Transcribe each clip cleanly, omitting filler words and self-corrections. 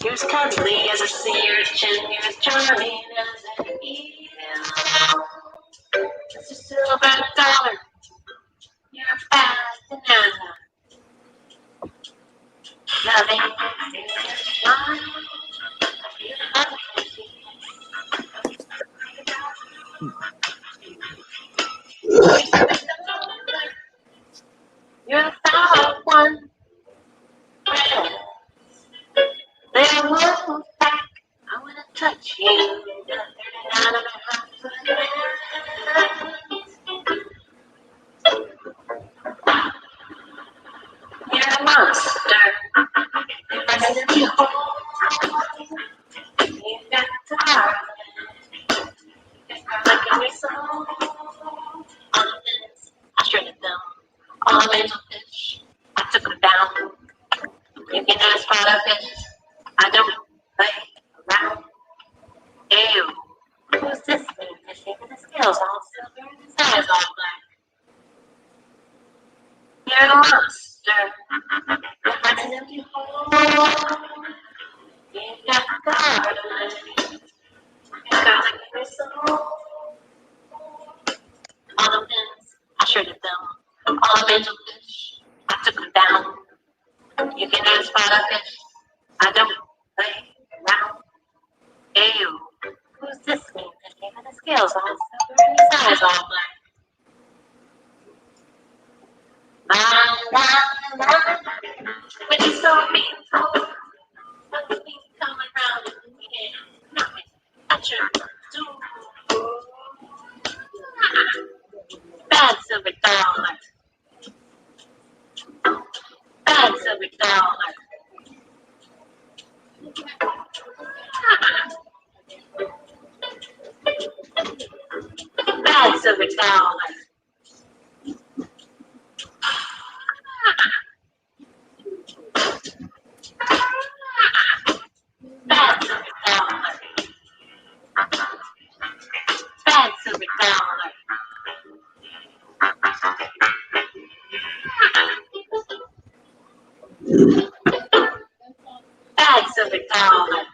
You're as cuddly as a sea urchin. You're as charming as an eel. It's a silver dollar. You're a fast banana. Loving is mine. You're the top one. Little wolf back. I wanna touch you. You're 39 and a half foot man. You're a monster. If I send you home, you've got to hide. It's like in your soul. All the fins, I shredded them. All the angel fish, I took them down. You can ask for the fish. I don't play around. Ew. Who's this little fishy with the scales all silver and his eyes all black? You're a monster. If I send them you home, you've got to guard them. It's got like in your soul. All the fins, I shredded them. All the angel fish, I took them down. You can ask for the fish. I don't play around. Ew. Who's this mean fishy with the scales all silver and his eyes all black? When you saw me, something come around and we can't knock it. Touch her. Bad silver dollar. Bad silver dollar. Bad silver dollar. Bad silver dollar. Bad silver dollar. Bad silver dollar.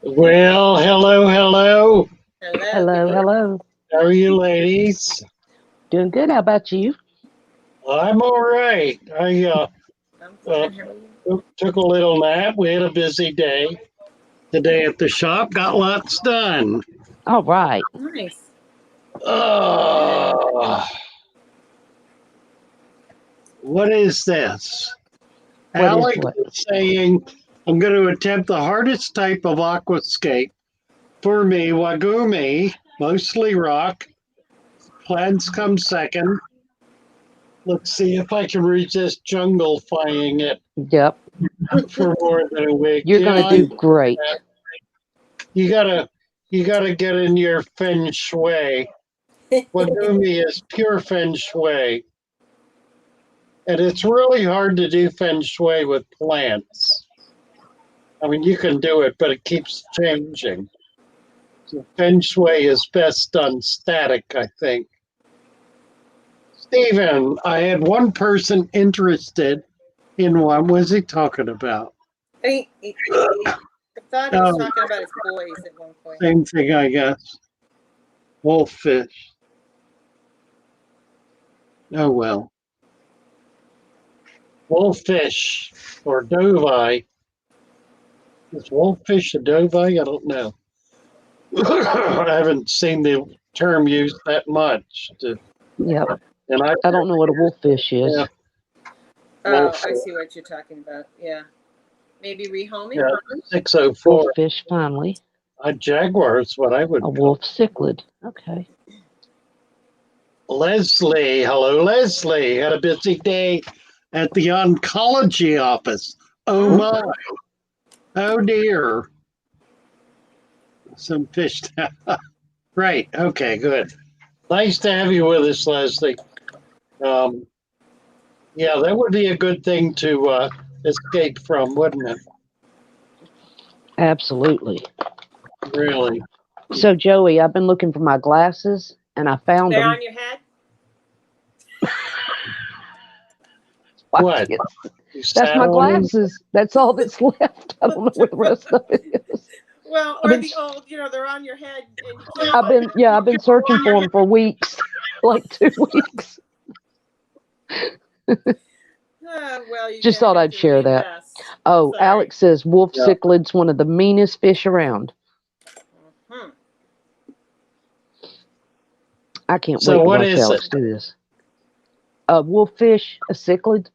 Well, hello, hello. Hello, hello. How are you, ladies? Doing good. How about you? I'm all right. I I'm good. took a little nap. We had a busy day today at the shop. Got lots done. All right. Nice. What is this? What is Alex what? is saying, I'm going to attempt the hardest type of aquascape. For me, Wagumi, mostly rock. Plants come second. Let's see if I can resist jungle-fying it Yep. for more than a week. You're going to do great. You gotta get in your feng shui. Wagumi is pure feng shui. And it's really hard to do feng shui with plants. I mean, you can do it, but it keeps changing. So feng shui is best done static, I think. Stephen, I had one person interested in what was he talking about? I thought he was talking about his boys at one point. Same thing, I guess. Wolffish. Oh, well. Wolffish or doveye. Is wolffish a doveye? I don't know. I haven't seen the term used that much. Yep. And I don't know what a wolffish is. Yeah. Oh, I see what you're talking about. Yeah. Maybe rehoming? Yeah, 604. Wolffish family. A jaguar is what I would A call. wolf cichlid. Okay. Leslie. Hello, Leslie. Had a busy day at the oncology office. Oh, my. Oh, dear. Some fish. Right. Okay, good. Nice to have you with us, Leslie. Yeah, that would be a good thing to escape from, wouldn't it? Absolutely. Really? So, Joey, I've been looking for my glasses and I found They're them. on your head? What? You That's sat my on them? glasses. That's all that's left. I don't know where the rest of it is. Well, I've or been, the old, they're on your head and you can't. I've been searching for them for weeks, like 2 weeks. Well, you're Just gonna thought have I'd to share read that. best. Oh, Sorry. Alex says wolf Yeah. cichlids one of the meanest fish around. Hmm. I can't So wait to what watch is Alex it? do this. A wolffish, a cichlid.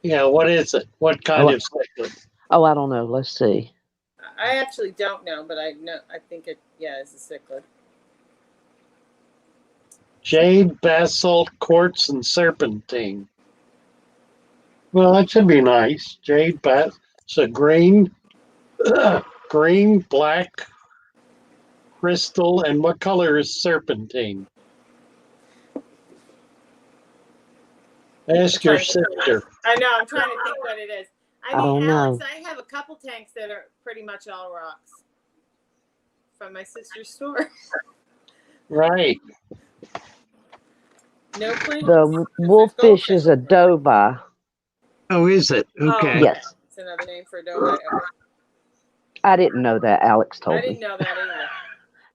Yeah, what is it? What kind of cichlid? Oh, I don't know. Let's see. I actually don't know, but I think it, is a cichlid. Jade, basalt, quartz, and serpentine. Well, that should be nice. Jade, so green, black, crystal, and what color is serpentine? Ask your sister. I know. I'm trying to think what it is. I don't Alex, know. I have a couple tanks that are pretty much all rocks from my sister's store. Right. No plants. The wolffish is a dova. Oh, is it? Okay. Yes. It's another name for a dove. Okay. I didn't know that. Alex I told didn't me. know that either.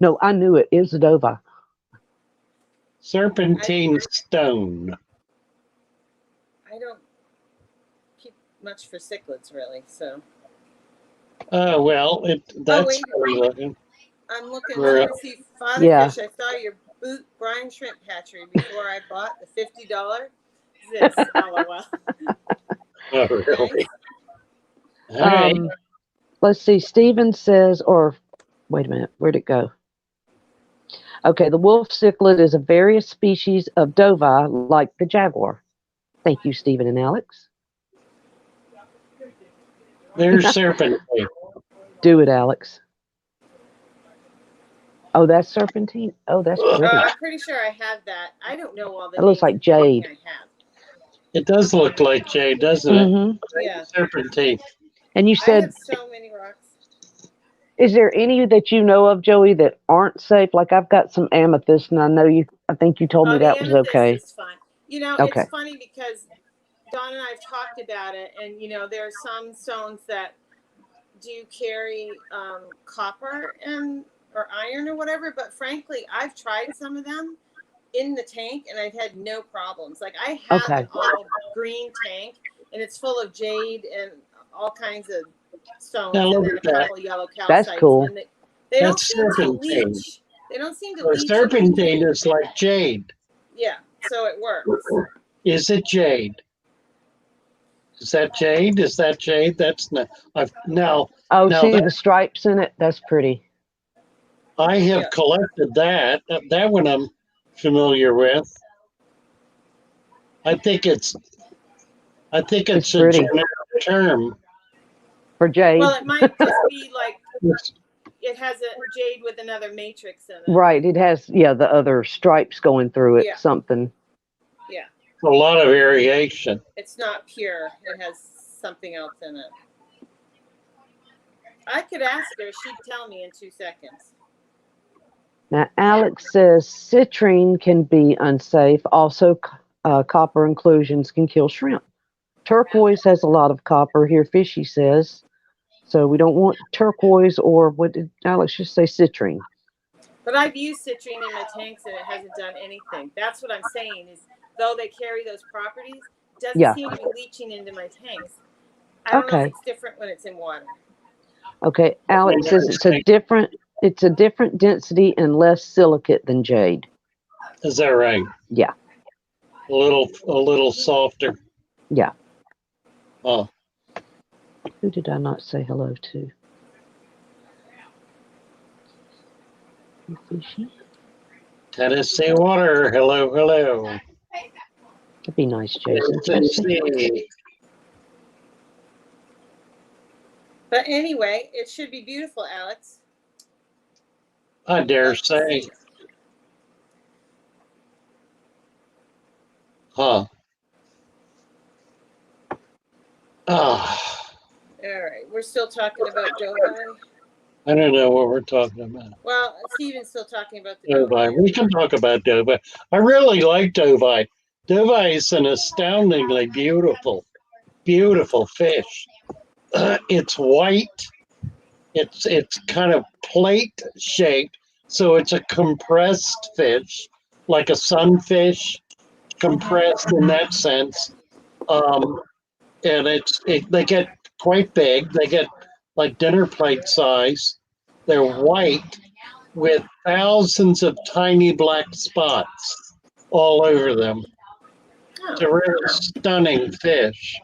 No, I knew it. It was a dova. Serpentine stone. I don't keep much for cichlids, really. So. Oh, well, that's wait. funny looking. I'm looking Where- to see Father Yeah. Fish. I saw your boot brine shrimp hatchery before I bought the $50 this. LOL. Oh, really? Nice. All right. Let's see. Steven says, or wait a minute. Where'd it go? Okay, the wolf cichlid is a various species of dova like the jaguar. Thank you, Stephen and Alex. There's serpentine. Do it, Alex. Oh, that's serpentine. Oh, that's pretty. I'm pretty sure I have that. I don't know all the. It looks like names of everything jade. I have. It does look like jade, doesn't it? Mm-hmm. Yeah. Serpentine. And you I said, have so many rocks. is there any that you know of, Joey, that aren't safe? Like I've got some amethyst, and I think you told me the that was amethyst okay. is fun. Okay. It's funny because Dawn and I have talked about it, and there are some stones that do carry copper or iron or whatever. But frankly, I've tried some of them in the tank, and I've had no problems. Like I have Okay. an all green tank, and it's full of jade and all kinds of stones, Now and look then a at that. couple yellow calcites. That's cool. And they don't That's seem to serpentine. leach. They don't seem to Or leach. serpentine is like jade. Yeah, so it works. Is it jade? Is that jade? Is that jade? That's not. No. Oh, Now see that- the stripes in it? That's pretty. I have collected that. That one I'm familiar with. I think it's a pretty. generic term. For jade. Well, it might just be like it has a jade with another matrix in it. Right. It has, the other stripes going through it. Yeah. Something. Yeah. A lot of variation. It's not pure. It has something else in it. I could ask her. She'd tell me in 2 seconds. Now, Alex says citrine can be unsafe. Also, copper inclusions can kill shrimp. Turquoise has a lot of copper here, Fishy says. So we don't want turquoise, or what did Alex just say? Citrine. But I've used citrine in my tanks and it hasn't done anything. That's what I'm saying is, though they carry those properties, it doesn't seem to be leaching into my tanks. I don't know if it's different when it's in water. Okay, Alex says it's a different density and less silicate than jade. Is that right? Yeah. A little softer. Yeah. Oh. Who did I not say hello to? Fishy. Tennessee water. Hello, hello. That'd be nice, Jason. Tennessee. But anyway, it should be beautiful, Alex. I dare say. Huh. Ah, All right, we're still talking about Dovi. I don't know what we're talking about. Well, Steven's still talking about the Dovi. Dovi. We can talk about Dovi. I really like Dovi. Dovi is an astoundingly beautiful, beautiful fish. It's white. It's kind of plate shaped, so it's a compressed fish, like a sunfish, compressed in that sense. And they get quite big. They get like dinner plate size. They're white with thousands of tiny black spots all over them. It's a Oh, really stunning fish.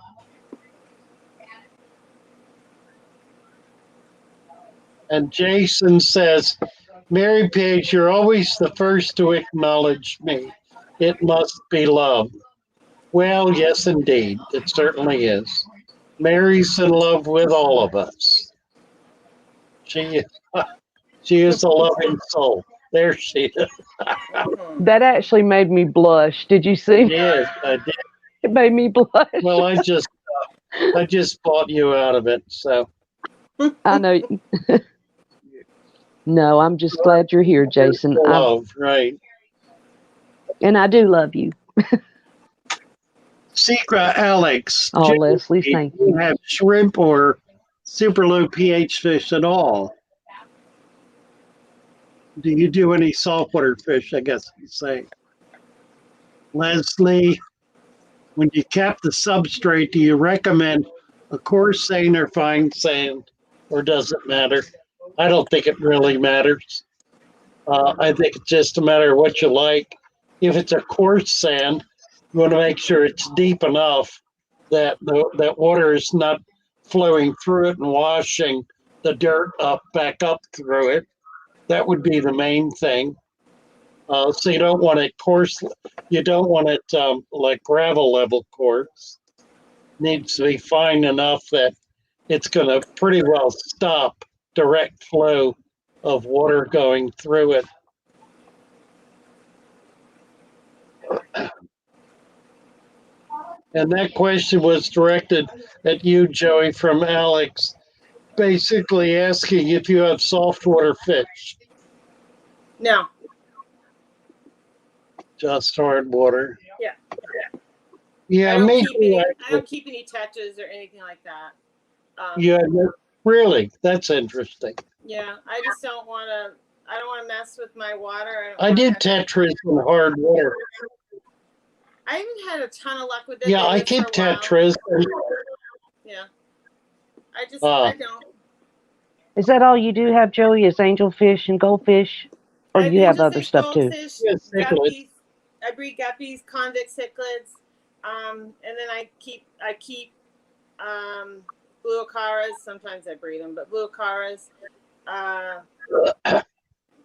And Jason says, Mary Page, you're always the first to acknowledge me. It must be love. Well, yes, indeed. It certainly is. Mary's in love with all of us. She is a loving soul. There she is. mhm. That actually made me blush. Did you see? I did. It made me blush. Well, I just bought you out of it. So I know. No, I'm just glad you're here, Jason. love, right? And I do love you. Secret Alex. Oh, Leslie, thank Do you you. have shrimp or super low pH fish at all? Do you do any saltwater fish? I guess you say. Leslie, when you cap the substrate, do you recommend a coarse sand or fine sand, or does it matter? I don't think it really matters. I think it's just a matter of what you like. If it's a coarse sand, you want to make sure it's deep enough that that water is not flowing through it and washing the dirt back up through it. That would be the main thing. So you don't want it coarse. You don't want it like gravel level coarse. Needs to be fine enough that it's going to pretty well stop direct flow of water going through it. And that question was directed at you, Joey, from Alex, basically asking if you have saltwater fish, No. just hard water. Yeah. Yeah, I don't me keep too. any. I Actually. don't keep any tetras or anything like that. Yeah, really, that's interesting. Yeah, I just don't want to. I don't want to mess with my water. I did tetras in hard water. I haven't had a ton of luck with it. Yeah, They I live keep for a while. tetras. Yeah, I don't. Is that all you do have, Joey? Is angelfish and goldfish? Or I do have you have other angelfish, stuff too? goldfish, Yes, guppies. I breed guppies, convict cichlids, and then I keep blue acaras. Sometimes I breed them, but blue acaras,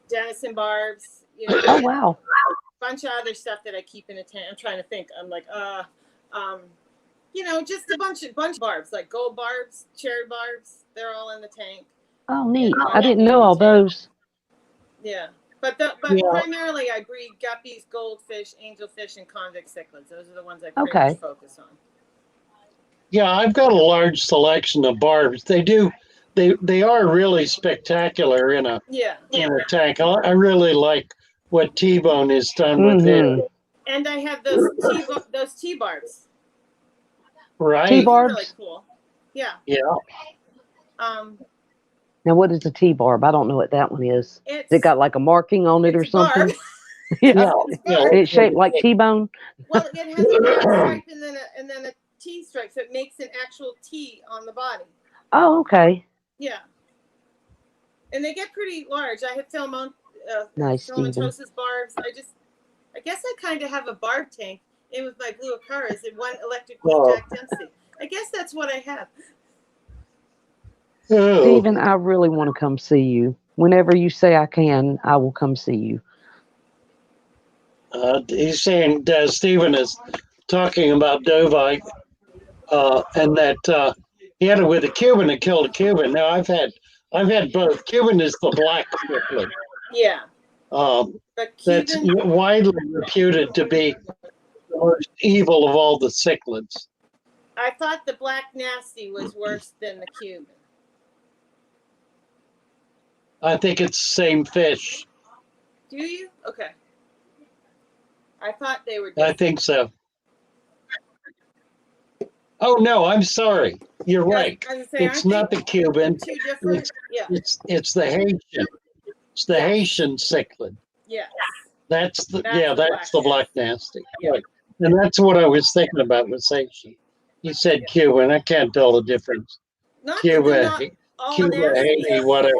denison barbs. You know, Oh, wow. bunch of other stuff that I keep in a tank. I'm trying to think. I'm like, just a bunch of barbs, like gold barbs, cherry barbs. They're all in the tank. Oh, neat. Yeah, I didn't know all those. Yeah, but primarily I breed guppies, goldfish, angelfish, and convict cichlids. Those are the ones I pretty much focus on. Yeah, I've got a large selection of barbs. They are really spectacular in a tank. I really like what T-Bone has done with his. And I have those T-barbs. Right. T-barbs? Really cool. Yeah. Yeah. Now, what is a T-barb? I don't know what that one is. It's it got like a marking on it or something? Yeah. It's shaped like T-bone? Well, it has a black stripe and then a T stripe, so it makes an actual T on the body. Oh, okay. Yeah. And they get pretty large. I have nice, filamatosis barbs. I guess I kind of have a barb tank in with my blue acaras and one electric Jack Dempsey. I guess that's what I have. Oh. Stephen, I really want to come see you. Whenever you say I can, I will come see you. He's saying Stephen is talking about Dovite, and that he had it with a Cuban and killed a Cuban. Now I've had both. Cuban is the black cichlid. Yeah. But that's Cuban, widely reputed to be the most evil of all the cichlids. I thought the black nasty was worse than the Cuban. I think it's the same fish. Do you? Okay. I thought they were I different. think so. Oh no, I'm sorry. You're right. It's not the Cuban. Two different. Yeah. It's the Haitian. It's the Haitian cichlid. Yeah. That's the That's the black nasty. Yeah. Right. And that's what I was thinking about with Haitian. You said Cuban. I can't tell the difference. Not Cuba, all Cuba, nasty. Haiti, whatever.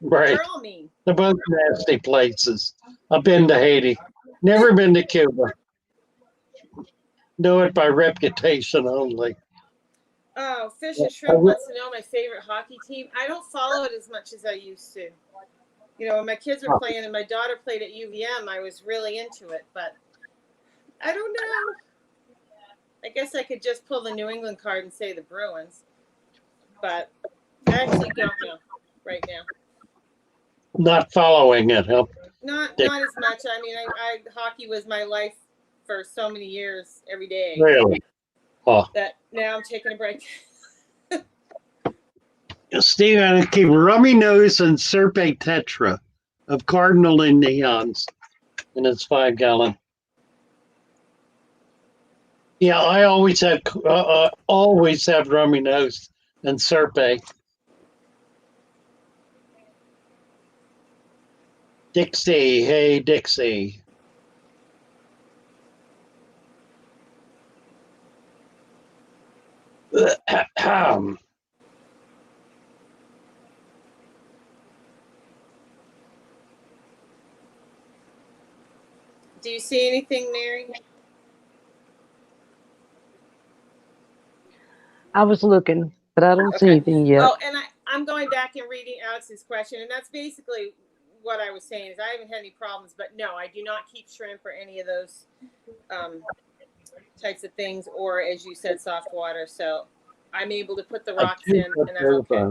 Right. They're all mean. They're both nasty places. I've been to Haiti. Never been to Cuba. Know it by reputation only. Oh, Fish and Shrimp wants to know my favorite hockey team. I don't follow it as much as I used to. You know, when my kids were playing and my daughter played at UVM, I was really into it. But I don't know. I guess I could just pull the New England card and say the Bruins. But I actually don't know right now. Not following it, huh? Not as much. I mean, I hockey was my life for so many years, every day. Really? Oh. That now I'm taking a break. Steve, I keep rummy nose and Serpe Tetra of Cardinal and Neons in its 5-gallon. Yeah, I always have rummy nose and Serpe. Dixie, hey Dixie. Do you see anything, Mary? I was looking, but I don't see anything yet. Oh, and I'm going back and reading Alex's question, and that's basically what I was saying. Is I haven't had any problems, but no, I do not keep shrimp or any of those types of things, or as you said, soft water. So I'm able to put the rocks in, and I'm okay.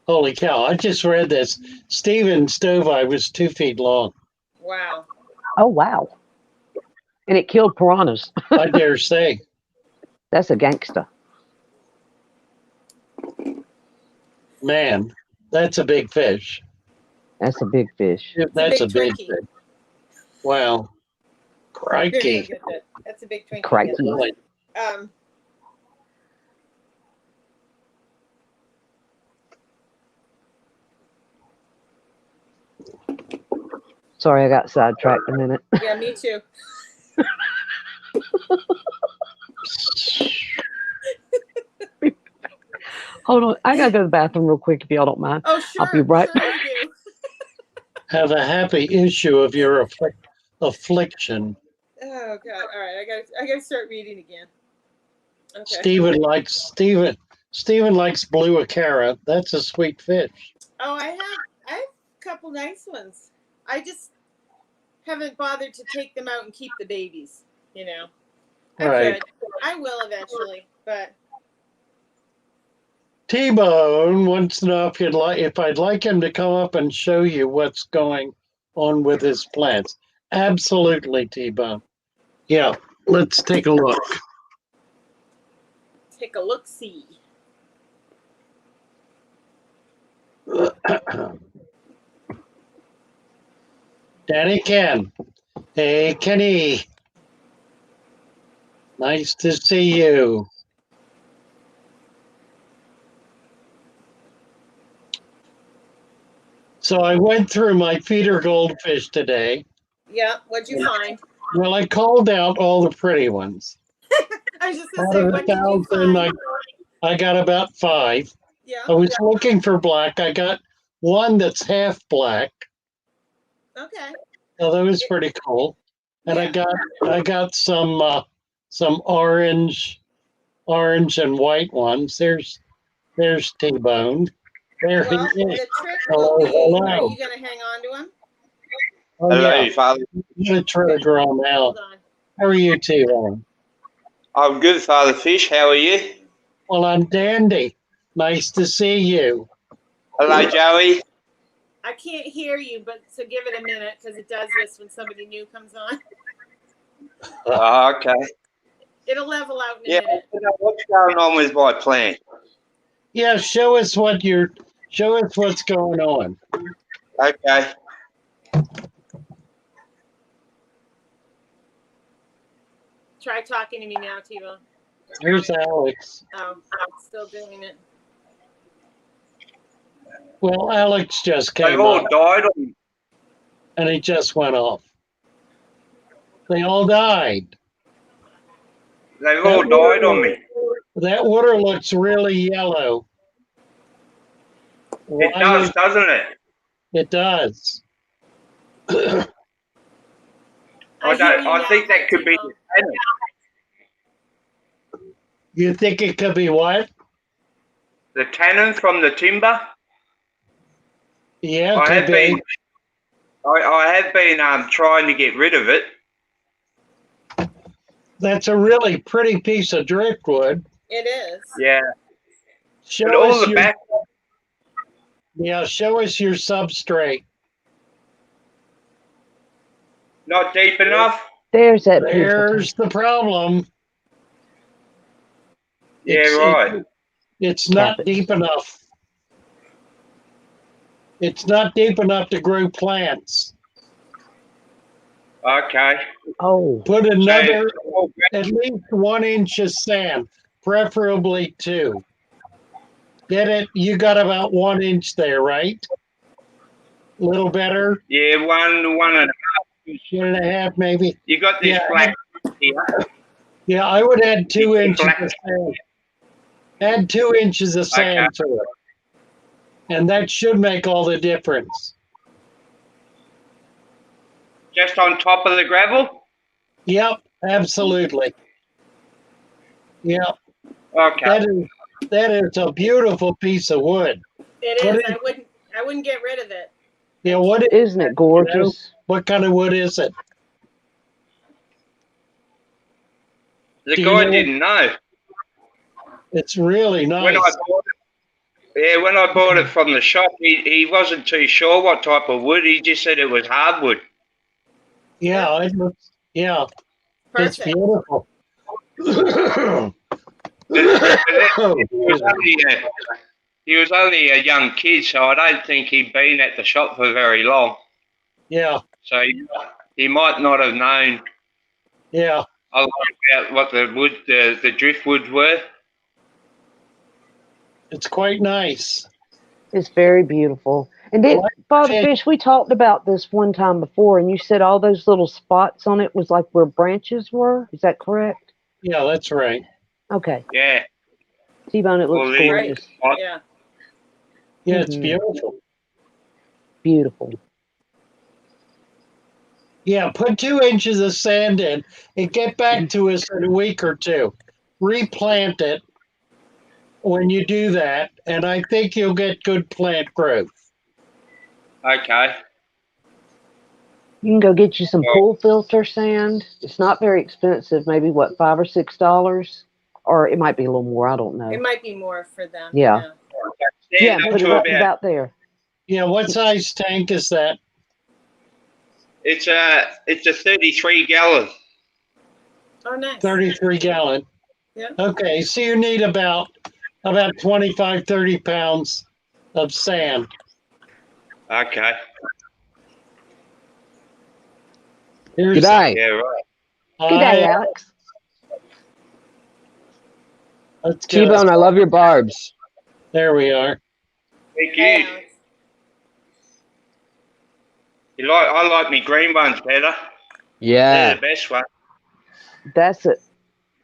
Holy cow! I just read this. Steven's stoveye was 2 feet long. Wow. Oh wow! And it killed piranhas. I dare say. That's a gangster. Man, that's a big fish. That's a big fish. That's a big fish. Wow. Crikey. That's a big Twinkie. Crikey. Sorry, I got sidetracked a minute. Yeah, me too. Hold on. I got to go to the bathroom real quick if y'all don't mind. Oh, sure. I'll be right back. Have a happy issue of your affliction. Oh, God. All right. I got to start reading again. Okay. Steven likes blue acara. That's a sweet fish. Oh, I have a couple nice ones. I just haven't bothered to take them out and keep the babies, you know. Right. I will eventually, but T-Bone wants to know if I'd like him to come up and show you what's going on with his plants. Absolutely, T-Bone. Yeah, let's take a look. Take a look-see. Daddy Ken. Hey, Kenny. Nice to see you. So I went through my feeder goldfish today. Yeah, what'd you find? Well, I called out all the pretty ones. I was just going to say, what did you find? I got about 5. Yeah. I was looking for black. I got one that's half black. Okay. So that was pretty cool. And yeah. I got some orange and white ones. There's T-Bone. There he is. The trick will be, are you going to hang on to him? Oh, hello, yeah. Father. I'm going to try to draw him out. How are you, T-Bone? I'm good, Father Fish. How are you? Well, I'm dandy. Nice to see you. Hello, Joey. I can't hear you, but so give it a minute because it does this when somebody new comes on. Okay. It'll level out in a Yeah, minute. what's going on with my plan? Yeah, show us what's going on. Okay. Try talking to me now, T-Bone. Here's Alex. Oh, it's still doing it. Well, Alex just They've came all up died on me. and he just went off. They all died. They've all died on me. That water looks really yellow. It does, doesn't it? It does. I think that could be the tenant. You think it could be what? The tannin from the timber. Yeah, it I could have be. been. I have been trying to get rid of it. That's a really pretty piece of driftwood. It is. Yeah. Show But all us the your, back. yeah, show us your substrate. Not deep enough. There's that beautiful There's the problem. Yeah, It's- right. It's not Cabbage. deep enough. It's not deep enough to grow plants. Okay. Oh, Put another, So, at least 1 inch of sand, preferably 2. Get it? You got about 1 inch there, right? A little better, yeah, one and a 1.5 maybe. You got this Yeah. black here. Yeah, I would add 2 Yeah, inches black. of sand. Add 2 inches of sand to it. And that should make all the difference. Just on top of the gravel. Yep, absolutely. Yep, Okay. that is a beautiful piece of wood. It What is. is- I wouldn't get rid of it. Yeah, what isn't it gorgeous? what kind of wood is it? The Do you guy know- didn't know. It's really When I nice. bought it, yeah, when I bought it from the shop, he wasn't too sure what type of wood. He just said it was hardwood. Yeah, it looks, yeah, it's Perfect. beautiful. He was only a young kid, so I don't think he'd been at the shop for very long. Yeah, So he might not have known yeah, a lot about what the driftwoods were. it's quite nice. It's very beautiful. And then, Father fish. Fish, we talked about this one time before, and you said all those little spots on it was like where branches were. Is that correct? Yeah, that's right. Okay. Yeah. T-Bone, it looks Well, they- gorgeous. Yeah. Yeah, it's Mhm. beautiful. Beautiful. Yeah, put 2 inches of sand in and get back to us in a week or two. Replant it when you do that, and I think you'll get good plant growth. Okay. You can go get you some Well- pool filter sand. It's not very expensive. Maybe what, $5 or $6, or it might be a little more. I don't know. It might be more for them. Yeah. Yeah, up put it to up about there. Yeah, what size tank is that? It's a 33 gallon. Oh, nice. 33 gallon. Yeah. Okay, so you need about 25, 30 pounds of sand. Okay. Here's Good day. Yeah, right. Good day, Alex. Let's go. T-Bone, I love your barbs. There we are. Thank Hey, you. Alex. I like me green ones better. They're Yeah. the best one. That's it.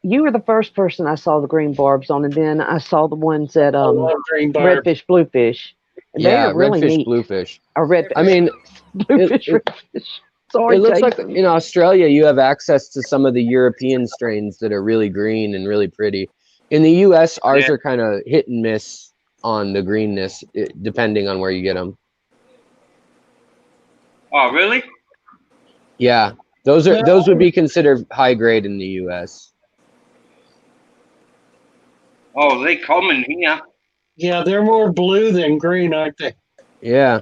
You were the first person I saw the green barbs on, and then I saw the ones at I love green barb. Redfish, Bluefish. And they Yeah, are really redfish, neat. bluefish. Or redfish, I mean, bluefish, it- redfish. Sorry, it looks like Jason. in Australia you have access to some of the European strains that are really green and really pretty. In the US, ours Yeah. are kind of hit and miss on the greenness, depending on where you get them. Oh, really? Yeah, those would be considered high grade in the US. Oh, they're common here. Yeah, they're more blue than green, aren't they? Yeah.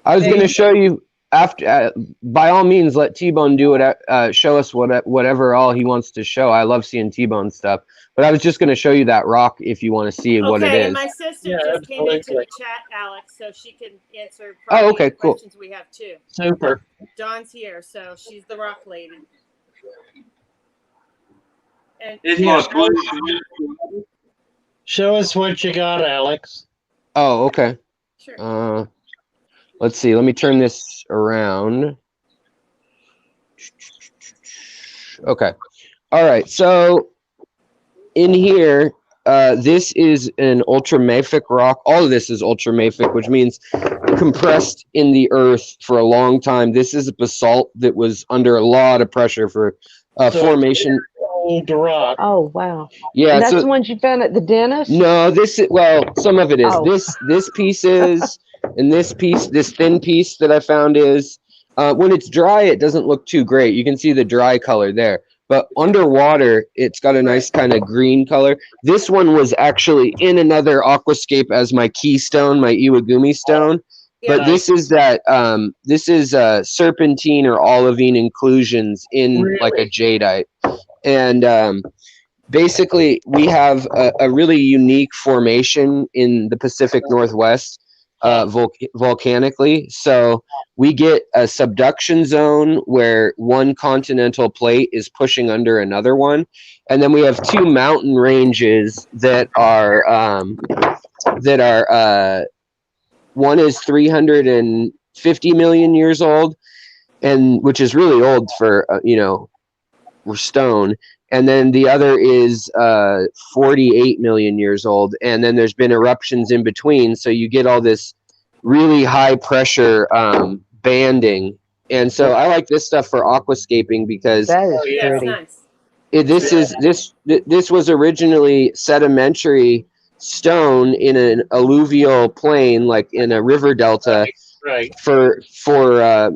I was going to show you after. By all means, let T-Bone do it. Show us whatever all he wants to show. I love seeing T-Bone stuff. But I was just going to show you that rock if you want to see what it Okay, is. and my sister Yeah, just came into absolutely. the chat, Alex, so she can answer Oh, okay, the cool. questions we have too. Super. Dawn's here, so she's the rock lady. And Is Yeah. my blue? Show us what you got, Alex. Oh, okay. sure. Let's see. Let me turn this around. Okay. All right. So in here, this is an ultramafic rock. All of this is ultramafic, which means compressed in the earth for a long time. This is a basalt that was under a lot of pressure for formation. Old rock. Oh, wow. Yeah. And that's So the ones you found at the dentist? no, some of it is. Oh. This piece is, and this thin piece that I found is. When it's dry, it doesn't look too great. You can see the dry color there. But underwater, it's got a nice kind of green color. This one was actually in another aquascape as my keystone, my Iwagumi stone. Yeah. But this is serpentine or olivine inclusions in like a jadeite. And basically, we have a really unique formation in the Pacific Northwest. Volcanically, so we get a subduction zone where one continental plate is pushing under another one, and then we have two mountain ranges that are one is 350 million years old, and which is really old for stone. And then the other is 48 million years old. And then there's been eruptions in between. So you get all this really high pressure banding. And so I like this stuff for aquascaping because That is Yeah, it's pretty. nice. this was originally sedimentary stone in an alluvial plain, like in a river delta, Right. for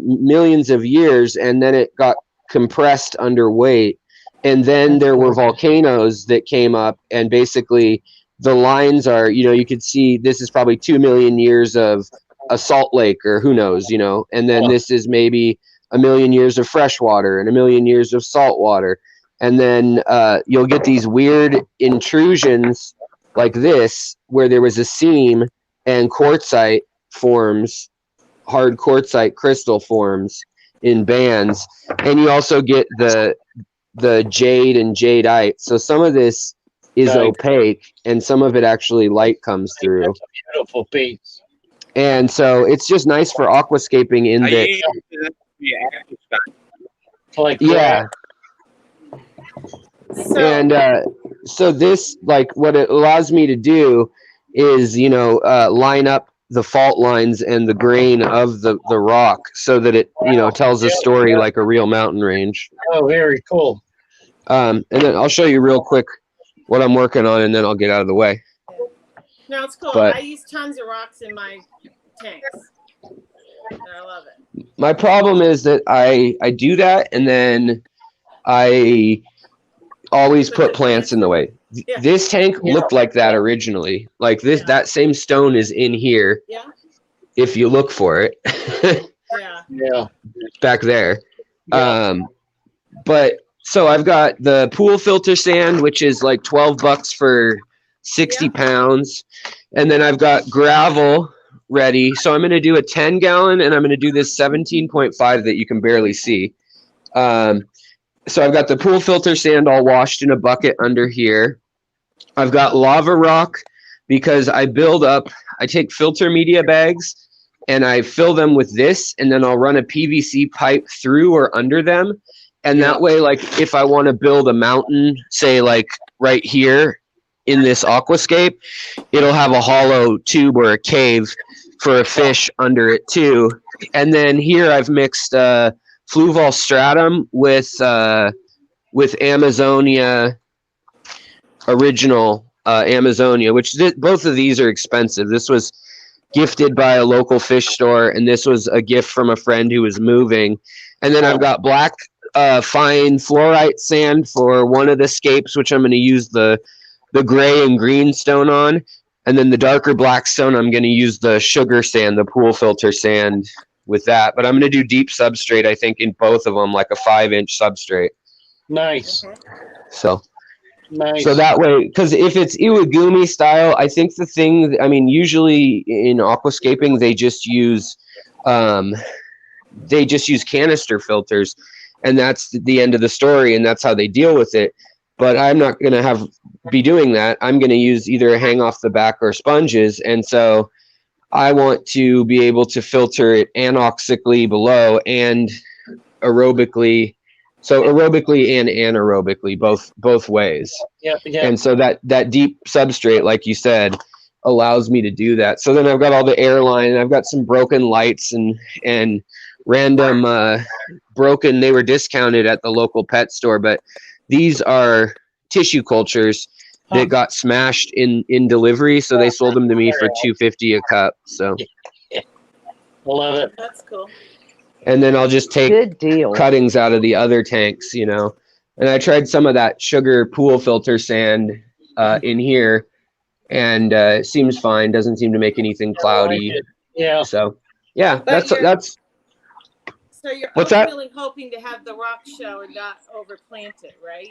millions of years. And then it got compressed under weight. And then there were volcanoes that came up, and basically the lines are, you could see this is probably 2 million years of a salt lake, or who knows, and then this is maybe 1 million years of fresh water and 1 million years of salt water. And then you'll get these weird intrusions like this, where there was a seam and quartzite forms, hard quartzite crystal forms in bands. And you also get the jade and jadeite. So some of this is opaque, and some of it actually light comes through. That's a beautiful piece. And so it's just nice for aquascaping in that. Like Yeah. So, And so this, like, what it allows me to do is, line up the fault lines and the grain of the rock so that it, tells a story like a real mountain range. Oh, very cool. And then I'll show you real quick what I'm working on, and then I'll get out of the way. no, it's cool. But- I use tons of rocks in my tanks. And I love it. My problem is that I do that, and then I always put plants in the way. Yeah. This tank looked like that originally. Like this, that same stone is in here. Yeah. If you look for it, Yeah. Yeah. back there. But so I've got the pool filter sand, which is like $12 for 60 pounds. And then I've got gravel ready. So I'm going to do a 10 gallon, and I'm going to do this 17.5 that you can barely see. So I've got the pool filter sand all washed in a bucket under here. I've got lava rock because I take filter media bags and I fill them with this, and then I'll run a PVC pipe through or under them. And that way, like, if I want to build a mountain, say like right here in this aquascape, it'll have a hollow tube or a cave for a fish under it too. And then here I've mixed fluval stratum with Amazonia, original Amazonia, which both of these are expensive. This was gifted by a local fish store, and this was a gift from a friend who was moving. And then I've got black fine fluorite sand for one of the scapes, which I'm going to use the gray and green stone on. And then the darker black stone, I'm going to use the sugar sand, the pool filter sand with that. But I'm going to do deep substrate, I think, in both of them, like a 5-inch substrate. Nice. So Nice. so that way, because if it's Iwagumi style, I think the thing, I mean, usually in aquascaping, they just use canister filters, and that's the end of the story, and that's how they deal with it. But I'm not going to be doing that. I'm going to use either a hang off the back or sponges. And so I want to be able to filter it anoxically below and aerobically. So aerobically and anaerobically, both ways. Yep. And so that deep substrate, like you said, allows me to do that. So then I've got all the airline, I've got some broken lights and random broken, they were discounted at the local pet store, but these are tissue cultures that got smashed in delivery, so they sold them to me for $2.50 a cup. So Love it. That's cool. and then I'll just take Good deal. cuttings out of the other tanks, you know. And I tried some of that sugar pool filter sand in here, and it seems fine. Doesn't seem to make anything cloudy. Yeah. So yeah, that's So you're What's that? ultimately hoping to have the rock show and not overplant it, right?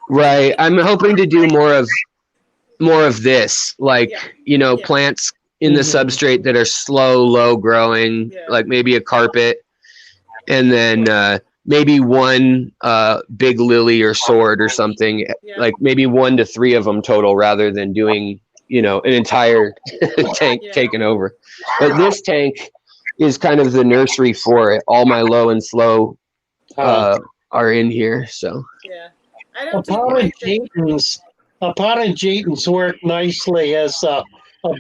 right. I'm hoping to do more of this, like Yeah. plants in the substrate that are slow, low growing, like maybe a carpet, and then maybe one big lily or sword or something, like maybe 1 to 3 of them total, rather than doing an entire tank taken over. But this tank is kind of the nursery for it. All my low and slow are in here. So Yeah. I don't think a pot of Jayton's work nicely as a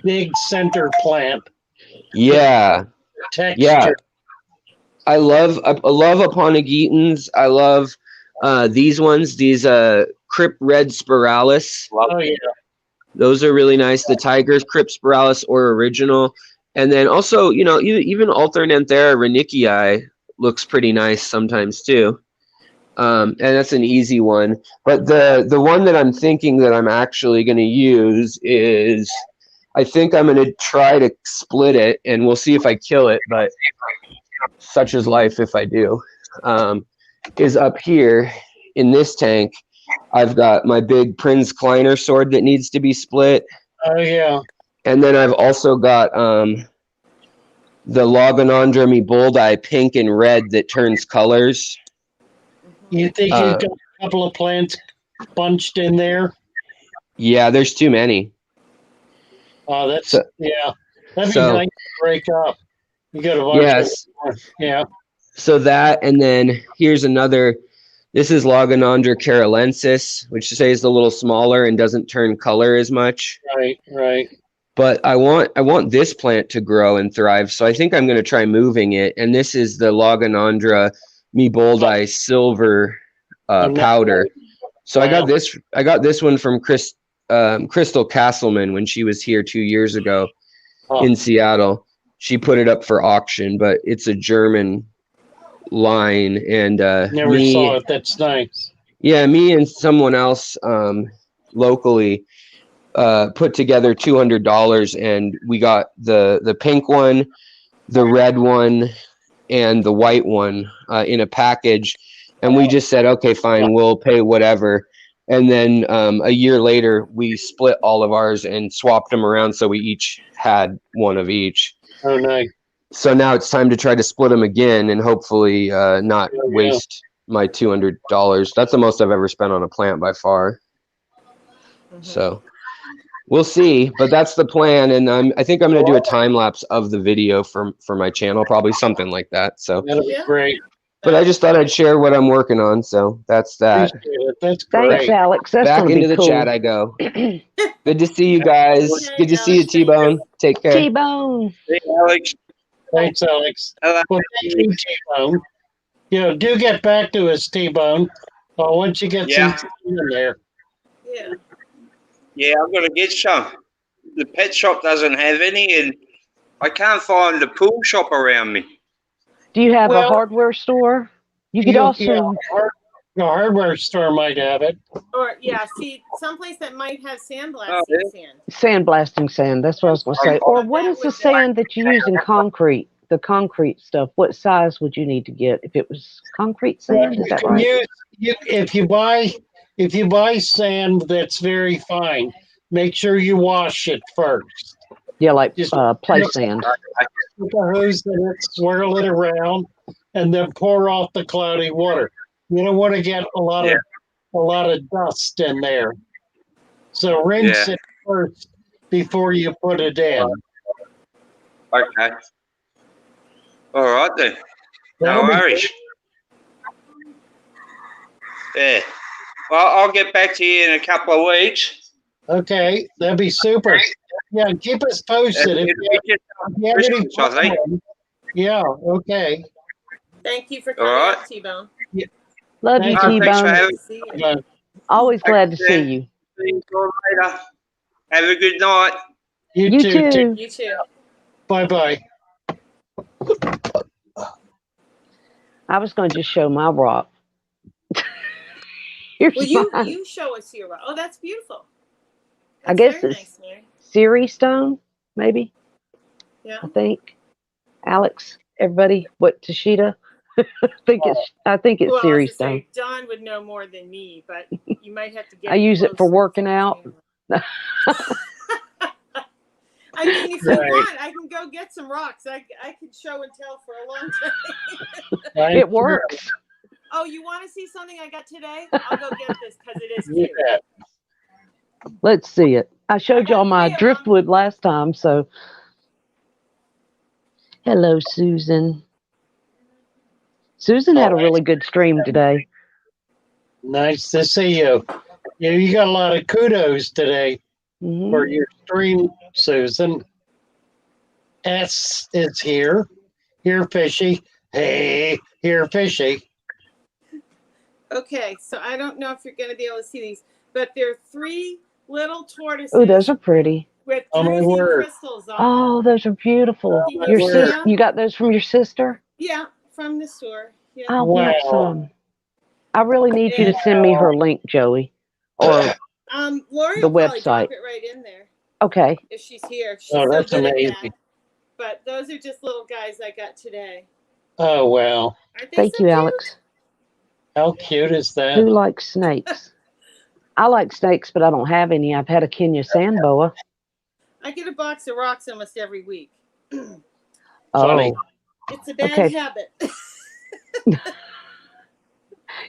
big center plant. yeah. Texture. Yeah. I love Aponogetons. I love these ones, these Crypt Red Spiralis. Oh yeah. Those are really nice. The Tigers, Crypt Spiralis or original. And then also, even Alternanthera renickii looks pretty nice sometimes too. And that's an easy one. But the one that I'm thinking that I'm actually going to use is, I think I'm going to try to split it, and we'll see if I kill it, but such is life if I do, is up here in this tank. I've got my big Prinz Kleiner sword that needs to be split. Oh yeah. And then I've also got the Logonandra Boldi pink and red that turns colors. You think you've got a couple of plants bunched in there? Yeah, there's too many. Oh, that'd be nice to break up. You got a bunch. Yes. Yeah. So that, and then here's another. This is Logonandra carolensis, which is a little smaller and doesn't turn color as much. Right. But I want this plant to grow and thrive, so I think I'm going to try moving it. And this is the Logonandra Boldi silver powder. So I got this one from Crystal Castleman when she was here 2 years ago in Seattle. She put it up for auction, but it's a German line, and never saw it. That's nice. Yeah, me and someone else locally put together $200, and we got the pink one, the red one, and the white one in a package, and we just said, okay, fine, we'll pay whatever. And then a year later, we split all of ours and swapped them around, so we each had one of each. Oh, nice. So now it's time to try to split them again and hopefully not waste my $200. That's the most I've ever spent on a plant by far. So we'll see, but that's the plan. And I think I'm going to do a time lapse of the video for my channel, probably something like that. So that'll be great. But I just thought I'd share what I'm working on. So that's that. That's great. Thanks, Alex. That's Back gonna into be the cool. chat I go. Good to see you guys. Good to see you, T-Bone. Take care. T-Bone. Hey, Alex. Thanks, Alex. Hello. Well, thank you, T-Bone. Do get back to us, T-Bone. Once you get some in there. Yeah. Yeah, I'm going to get some. The pet shop doesn't have any, and I can't find the pool shop around me. Do you have a hardware store? You could also. The hardware store might have it. Or yeah, see, someplace that might have sandblasting Oh, yeah. sand. Sandblasting sand. That's what I was going to say. Or what is the sand that you use in concrete? The concrete stuff. What size would you need to get if it was concrete sand? Is You that can right? use if you buy sand that's very fine, make sure you wash it first. Yeah, like Just play sand. put the hose in it, swirl it around, and then pour off the cloudy water. You don't want to get a lot of dust in there. So rinse Yeah. it first before you put it in. Okay. All right then. No That'll be worries. Yeah. Well, I'll get back to you in a couple of weeks. okay. That'd be super. Yeah, keep us posted. If you have any Christmas, I think. problems, yeah, okay. Thank you for All coming right. up, T-Bone. Love you, Thank you. Thanks for T-Bone. having See you. Always glad to see Okay. you. See you later. Have a good night. You too. too. You too. Bye-bye. I was going to just show my rock. Here's Well, mine. you show us your rock. Oh, that's beautiful. I That's guess very it's nice, Mary. Siri stone, maybe. Yeah. I think. Alex, everybody, what Tashita? I think it's Well, I Siri was to stone. say, John would know more than me, but you might have to get. I use it for closer working to out. understand. I mean, if you Right. want, I can go get some rocks. I can show and tell for a long time. It works. Oh, you want to see something I got today? I'll go get this because it is You cute. bet. Let's see it. I showed got y'all my 3 of them. driftwood last time, so. Hello, Susan. Susan had a really good stream today. Nice to see you. You got a lot of kudos today Mhm. for your stream, Susan. S is here. Here, Fishy. Hey, here, Fishy. Okay, so I don't know if you're going to be able to see these, but there are 3 little tortoises Oh, those are pretty. with Oh, my druzy word. crystals on Oh, those are beautiful. Can my Your you word. see sis, 'em? you got those from your sister? Yeah, from the store. Yeah. I want Wow. some. I really need you to send me her link, Joey, or Lori the will probably drop website. it right in there Okay. if she's here. She's Oh, so that's good at amazing. that. But those are just little guys I got today. Oh, wow. Aren't they Thank so you, cute? Alex. How cute is Who that? likes snakes? I like snakes, but I don't have any. I've had a Kenya sand boa. I get a box of rocks almost every week. Funny. Oh, It's a bad Okay. habit.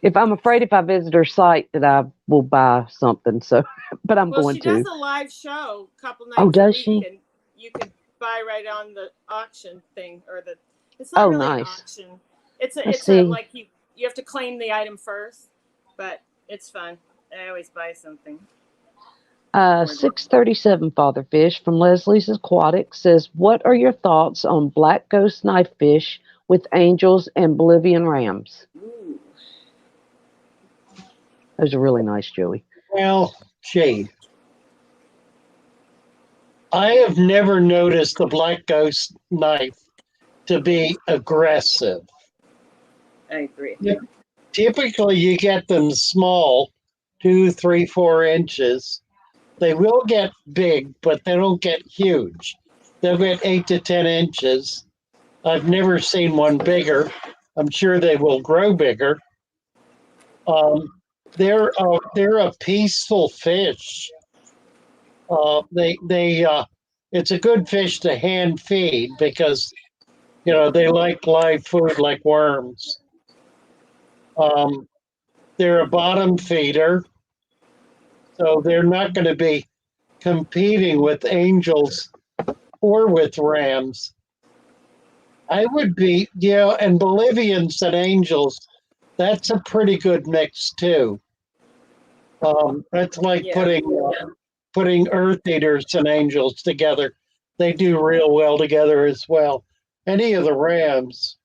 if I'm afraid if I visit her site that I will buy something. So, but I'm Well, going she to. does a live show a couple nights Oh, a does week, she? and you can buy right on the auction thing or the. It's not Oh, really an nice. auction. It's a. Let's It's a see. like you have to claim the item first, but it's fun. I always buy something. 637 Father Fish from Leslie's Aquatics says, "What are your thoughts on black ghost knifefish with angels and Bolivian rams?" Ooh. Those are really nice, Joey. Well, gee. I have never noticed the black ghost knife to be aggressive. I agree. Typically, you get them small, 2, 3, 4 inches. They will get big, but they don't get huge. They'll get 8 to 10 inches. I've never seen one bigger. I'm sure they will grow bigger. They're a peaceful fish. It's a good fish to hand feed because they like live food like worms. They're a bottom feeder, so they're not going to be competing with angels or with rams. I would be, and Bolivians and angels, that's a pretty good mix too. That's like Yeah. putting earth eaters and angels together. They do real well together as well. Any of the rams,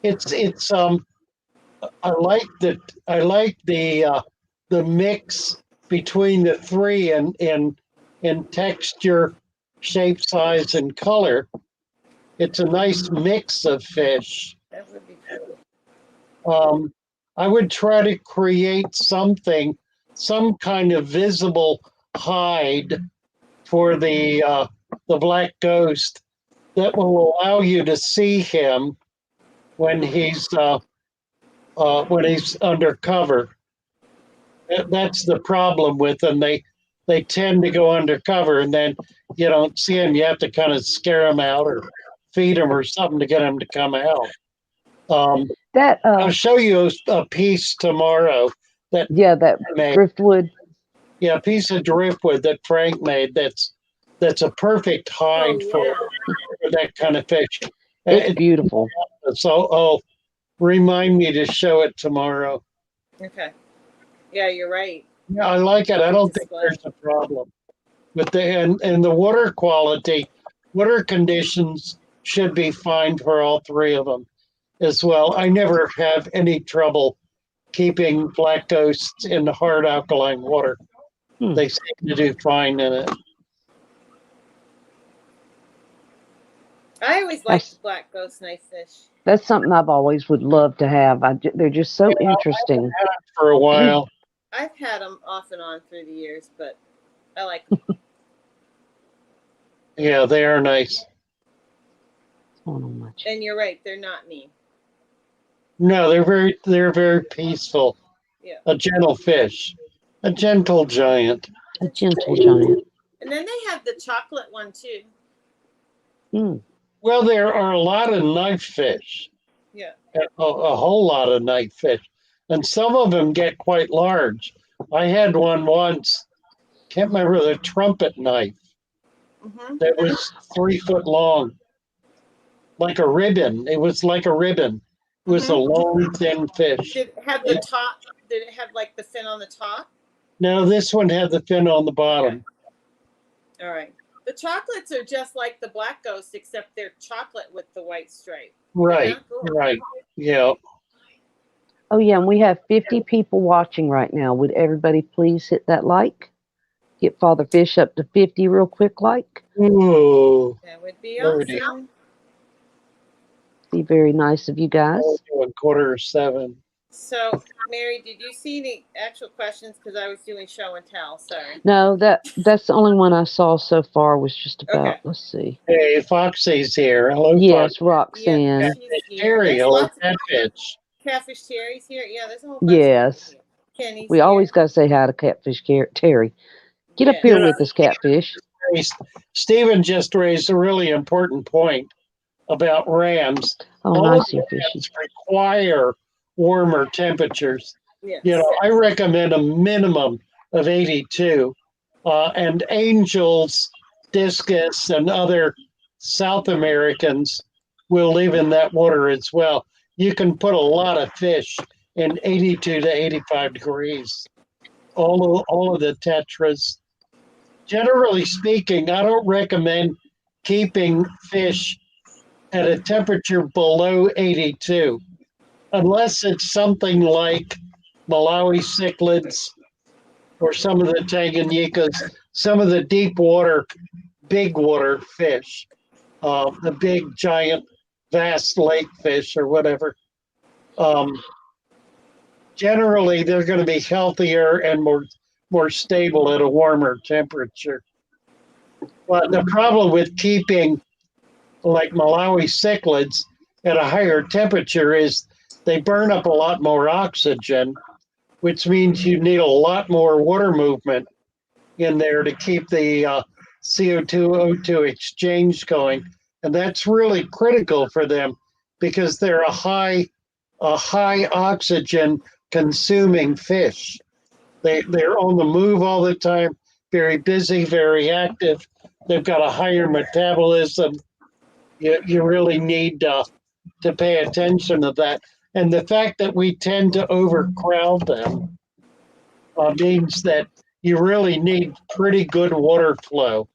it's I like the mix between the three in texture, shape, size, and color. It's a nice mix of fish. That would be cool. I would try to create something, some kind of visible hide for the black ghost that will allow you to see him when he's undercover. That's the problem with them. They tend to go undercover, and then you don't see them. You have to kind of scare them out or feed them or something to get them to come out. That I'll show you a piece tomorrow that that made. driftwood. Yeah, a piece of driftwood that Frank made. That's a perfect hide for that kind of fish. It's beautiful. So, remind me to show it tomorrow. Okay. Yeah, you're right. Yeah, I like it. I don't think there's a problem with and the water quality. Water conditions should be fine for all three of them as well. I never have any trouble keeping black ghosts in the hard alkaline water. They seem to do fine in it. I always liked black ghost knife fish. That's something I've always would love to have. They're just so interesting. I've had it for a while. I've had them off and on through the years, but I like them. Yeah, they are nice. And you're right, they're not mean. No, they're very peaceful. Yeah. A gentle fish. A gentle giant. A gentle giant. And then they have the chocolate one too. Well, there are a lot of knife fish. Yeah. A whole lot of knife fish. And some of them get quite large. I had one once, can't remember, the trumpet knife. That was 3 foot long. Like a ribbon. It was like a ribbon. It was a long, thin fish. Did it have the top? Did it have like the fin on the top? No, this one had the fin on the bottom. Okay. All right. The chocolates are just like the black ghost, except they're chocolate with the white stripe. Right, right. Yeah. Oh, yeah, and we have 50 people watching right now. Would everybody please hit that like? Get Father Fish up to 50 real quick, like. Ooh. That would be awesome. Be very nice of you guys. 7:15. So, Mary, did you see any actual questions? Because I was doing show and tell. Sorry. No, that's the only one I saw so far was just about, let's see. Hey, Foxy's here. Hello, yes, Foxy. Roxanne. Yeah, Terry, hello, Catfish. Catfish Terry's here. Yeah, there's a whole bunch Yes. of Kenny's We always got to say hi to Catfish Terry. Get up here with us, Catfish. Stephen just raised a really important point about rams. Oh, all nice, rams require warmer temperatures. Yes. You know, I recommend a minimum of 82. And angels, discus, and other South Americans will live in that water as well. You can put a lot of fish in 82 to 85 degrees. All of the tetras. Generally speaking, I don't recommend keeping fish at a temperature below 82, unless it's something like Malawi cichlids or some of the Tanganyikas, some of the deep water, big water fish, the big, giant, vast lake fish or whatever. Generally, they're going to be healthier and more stable at a warmer temperature. But the problem with keeping like Malawi cichlids at a higher temperature is they burn up a lot more oxygen, which means you need a lot more water movement in there to keep the CO2-O2 exchange going. And that's really critical for them because they're a high oxygen consuming fish. They're on the move all the time, very busy, very active. They've got a higher metabolism. You really need to pay attention to that. And the fact that we tend to overcrowd them means that you really need pretty good water flow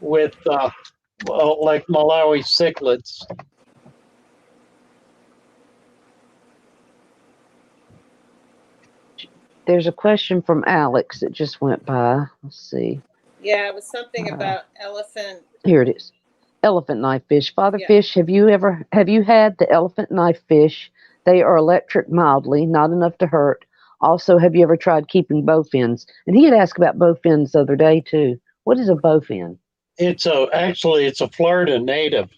with like Malawi cichlids. There's a question from Alex that just went by. Let's see. Yeah, it was something about elephant. Here it is. Elephant knife fish. Father Fish, have you had the elephant knife fish They are electric mildly, not enough to hurt. Also, have you ever tried keeping bowfins? And he had asked about bowfins the other day too. What is a bowfin? It's a Florida native.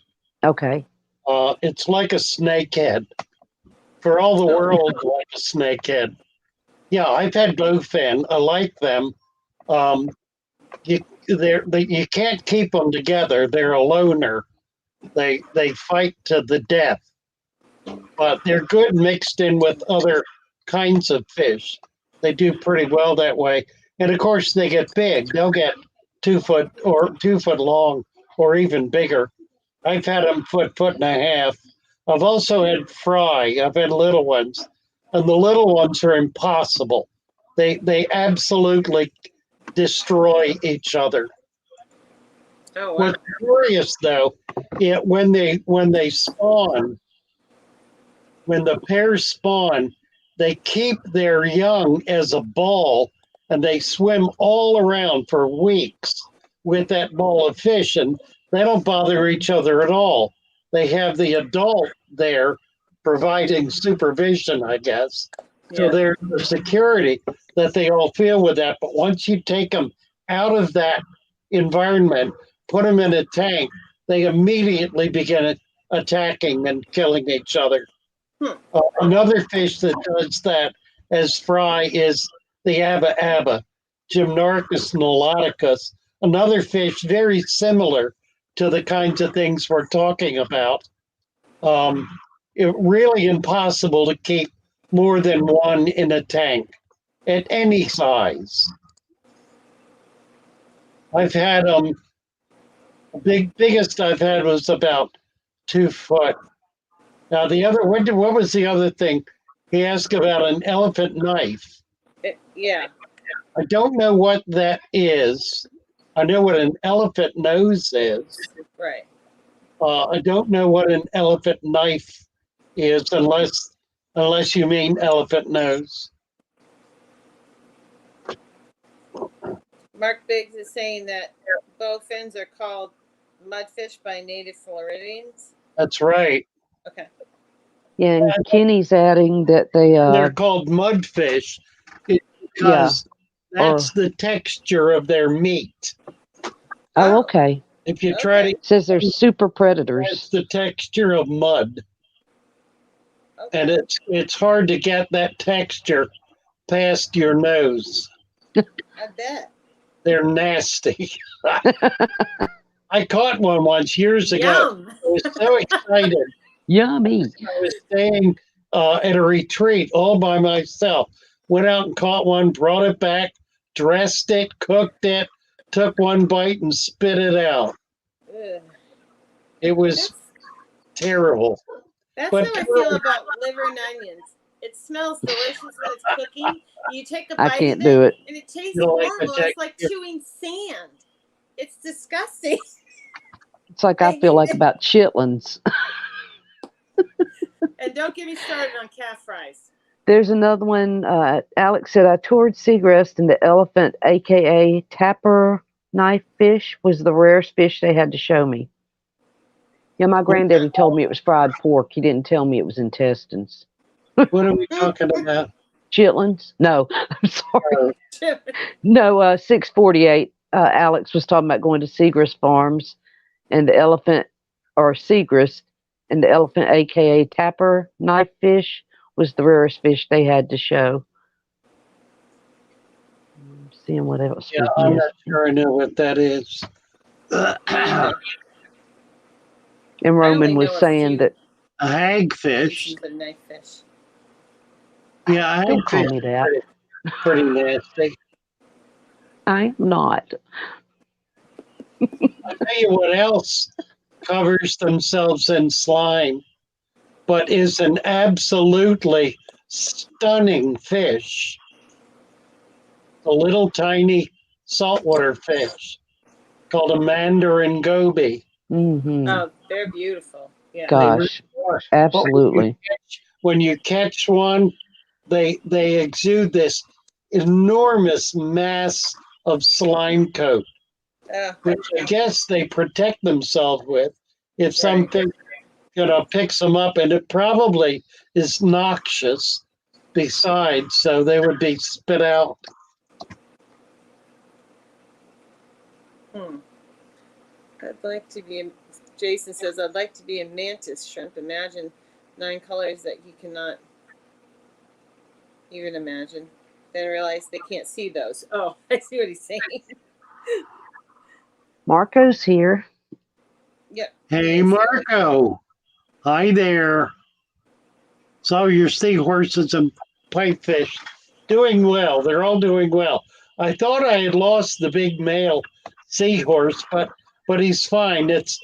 Okay. It's like a snakehead. For all the world, like a snakehead. Yeah, I've had bowfin. I like them. You can't keep them together. They're a loner. They fight to the death, but they're good mixed in with other kinds of fish. They do pretty well that way, and of course they get big. They'll get 2 foot or 2 foot long, or even bigger. I've had them foot and a half. I've also had fry. I've had little ones, and the little ones are impossible. They absolutely destroy each other. Oh, wow. What's curious though, when they spawn, when the pairs spawn, they keep their young as a ball, and they swim all around for weeks with that ball of fish, and they don't bother each other at all. They have the adult there providing supervision, I guess. So Yeah. there's the security that they all feel with that. But once you take them out of that environment, put them in a tank, they immediately begin attacking and killing each other. Another fish that does that as fry is the Abba, Gymnarcus melodicus. Another fish very similar to the kinds of things we're talking about. It really impossible to keep more than one in a tank at any size. I've had biggest I've had was about 2 foot. Now the other, what was the other thing? He asked about an elephant knife. Yeah. I don't know what that is. I know what an elephant nose is. Right. I don't know what an elephant knife is, unless you mean elephant nose. Mark Biggs is saying that bowfins are called mudfish by native Floridians. That's right. Okay. Yeah, and Kenny's adding that They're called mudfish because that's the texture of their meat. Oh, okay. If you try to, It says they're super predators. it's the texture of mud, and it's hard to get that texture past your nose. I bet. They're nasty. I caught one once years ago. Yum. I was so excited. Yummy. I was staying at a retreat all by myself. Went out and caught one, brought it back, dressed it, cooked it, took one bite and spit it out. Ugh. It was terrible. That's But how I feel about liver and onions. It smells delicious when it's cooking. You take a bite I can't of do it. and it tastes You don't like horrible. the It's like chewing sand. It's disgusting. It's like I feel like about chitlins. And don't get me started on calf fries. There's another one. Alex said, I toured Seagrass and the elephant, aka tapir knife fish, was the rarest fish they had to show me. Yeah, my granddaddy told me it was fried pork. He didn't tell me it was intestines. What are we talking about? Chitlins? No, I'm sorry. No, 648. Alex was talking about going to Seagrass Farms and the elephant, or Seagrass, and the elephant, aka tapir knife fish, was the rarest fish they had to show. I'm seeing what else. Yeah, I'm not sure I know what that is. And Roman was saying that a hagfish. The knife fish. Yeah, don't call hagfish me that. pretty nasty. I am not. I'll tell you what else covers themselves in slime, but is an absolutely stunning fish. A little tiny saltwater fish called a mandarin goby. Mm-hmm. Oh, they're beautiful. Yeah. Gosh, absolutely. When you catch one, they exude this enormous mass of slime coat, which I guess they protect themselves with. If some fish picks them up, and it probably is noxious besides, so they would be spit out. I'd like to be, Jason says, I'd like to be a mantis shrimp. Imagine 9 colors that you cannot even imagine. Then realize they can't see those. Oh, I see what he's saying. Marco's here. Yep. Hey, Marco. Hi there. So your seahorses and pipefish doing well. They're all doing well. I thought I had lost the big male seahorse, but he's fine. It's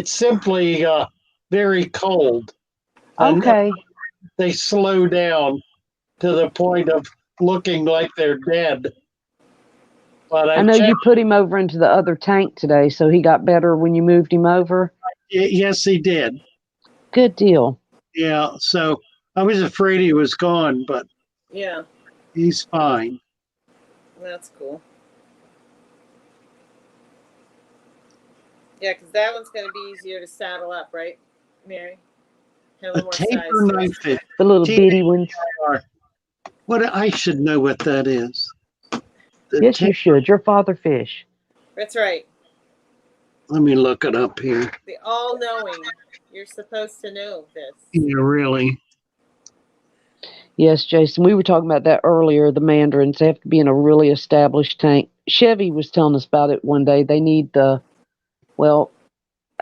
simply very cold. And Okay. they slow down to the point of looking like they're dead. But I know you put him over into the other tank today, so he got better when you moved him over? Yes, he did. Good deal. Yeah, so I was afraid he was gone, but yeah, he's fine. That's cool. Yeah, because that one's going to be easier to saddle up, right, Mary? Have a A more taper size. knife fish. The little bitty ones. What I should know what that is. Yes, you should. You're father fish. That's right. Let me look it up here. The all-knowing. You're supposed to know this. Yeah, really. Yes, Jason. We were talking about that earlier. The mandarins, they have to be in a really established tank. Chevy was telling us about it one day. They need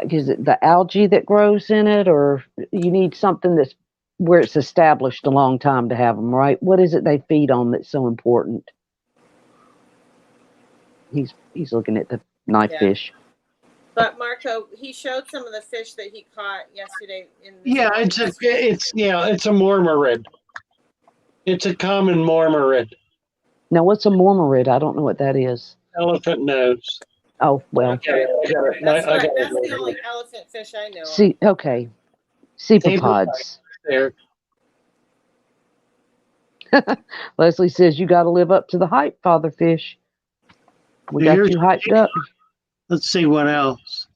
is it the algae that grows in it, or you need something that's where it's established a long time to have them, right? What is it they feed on that's so important? He's looking at the knife fish. But Marco, he showed some of the fish that he caught yesterday. It's a mormarid. It's a common mormarid. Now, what's a mormarid? I don't know what that is. Elephant nose. Oh, well. Okay. That's the only elephant fish I know. Okay. Cephalopods. There. Leslie says you got to live up to the hype, father fish. We got you hyped up. Let's see what else.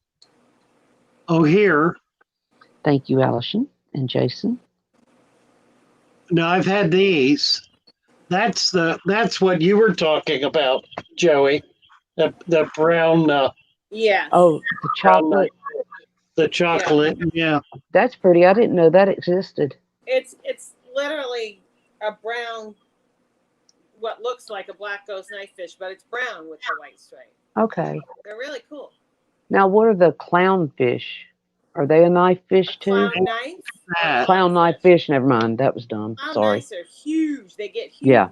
Oh, here. Thank you, Allison and Jason. No, I've had these. That's what you were talking about, Joey. The brown. Yeah. Oh, the chocolate. The chocolate. Yeah. That's pretty. I didn't know that existed. It's literally a brown, what looks like a black ghost knife fish, but it's brown with the white stripe. Okay. They're really cool. Now, what are the clownfish? Are they a knife fish too? Clown knife? Clown knife fish. Never mind. That was dumb. Clown Sorry. knives are huge. They get huge. Yeah.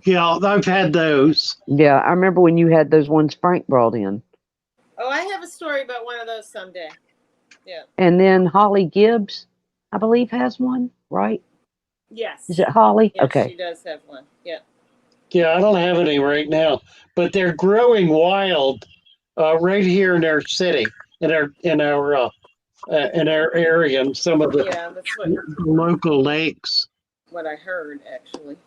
Yeah, I've had those. Yeah, I remember when you had those ones Frank brought in. Oh, I have a story about one of those someday. Yeah. And then Holly Gibbs, I believe, has one, right? Yes. Is it Holly? Yes, okay. She does have one. Yeah. Yeah, I don't have any right now, but they're growing wild right here in our city, in our area, and some of the that's local lakes. What I heard, actually.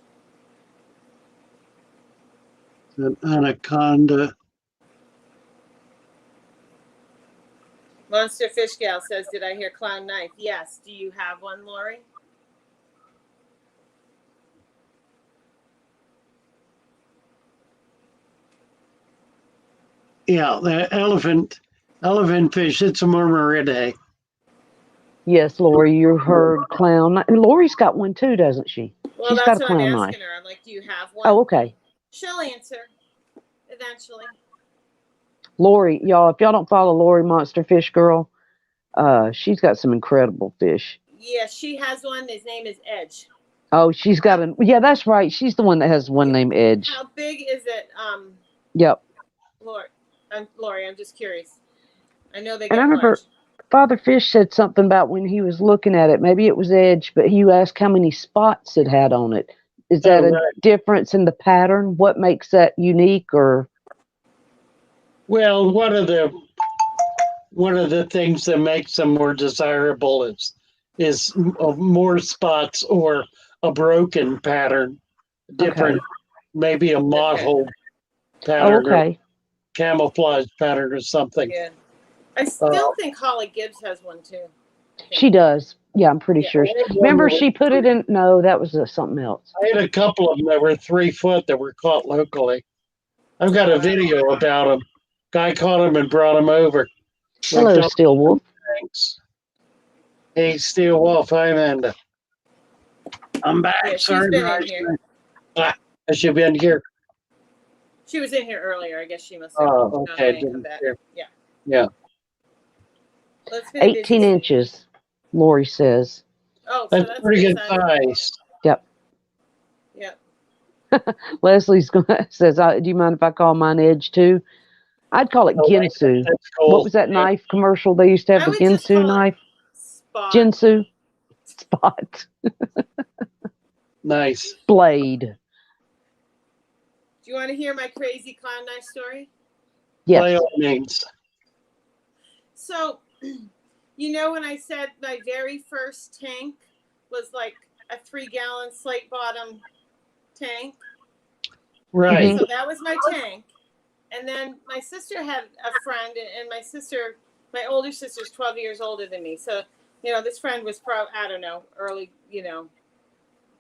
An anaconda. Monster Fish Gal says, did I hear clown knife? Yes. Do you have one, Lori? Yeah, the elephant fish. It's a mormaridae. Yes, Lori, you heard clown. And Lori's got one too, doesn't she? Well, She's that's got a what I'm clown asking knife. her. I'm like, do you have one? Oh, okay. She'll answer eventually. Lori, y'all, if y'all don't follow Lori Monster Fish Girl, she's got some incredible fish. Yeah, she has one. His name is Edge. Oh, she's got yeah, that's right. She's the one that has one named Edge. How big is it? Yep. Lori, I'm just curious. I know they get And I remember large. Father Fish said something about when he was looking at it. Maybe it was Edge, but he asked how many spots it had on it. Is that a difference in the pattern? What makes that unique? Or well, one of the things that makes them more desirable is more spots or a broken pattern, different, maybe a mottled pattern, or camouflage pattern or something. Yeah, I still think Holly Gibbs has one too. She does. Yeah, I'm pretty Yeah. sure. Remember, she put it in. No, that was something else. I had a couple of them that were 3 foot that were caught locally. I've got a video about them. Guy caught them and brought them over. Hello, Steel Wolf. Thanks. Hey, Steel Wolf, hi, Amanda. I'm back. Yeah, she's Sorry, been in Raj. here. Has she been here? She was in here earlier. I guess she must have Oh, gone okay. away and come back. Yeah. Yeah. Well, it's been a busy 18 day. inches, Lori says. Oh, so That's pretty good size. Yep. Yep. Leslie's says, "Do you mind if I call mine Edge too?" I'd call it Oh, Ginsu. that's cool. What was that knife commercial they used to have? I The would just Ginsu call it knife. Spot. Ginsu. Spot. Nice. Blade. Do you want to hear my crazy clown knife story? Yes. By all means. So, you know, when I said my very first tank was like a 3-gallon slate bottom tank? Right. So that was my tank. And then my sister had a friend, and my older sister's 12 years older than me. So, you know, this friend was probably, I don't know, early, you know,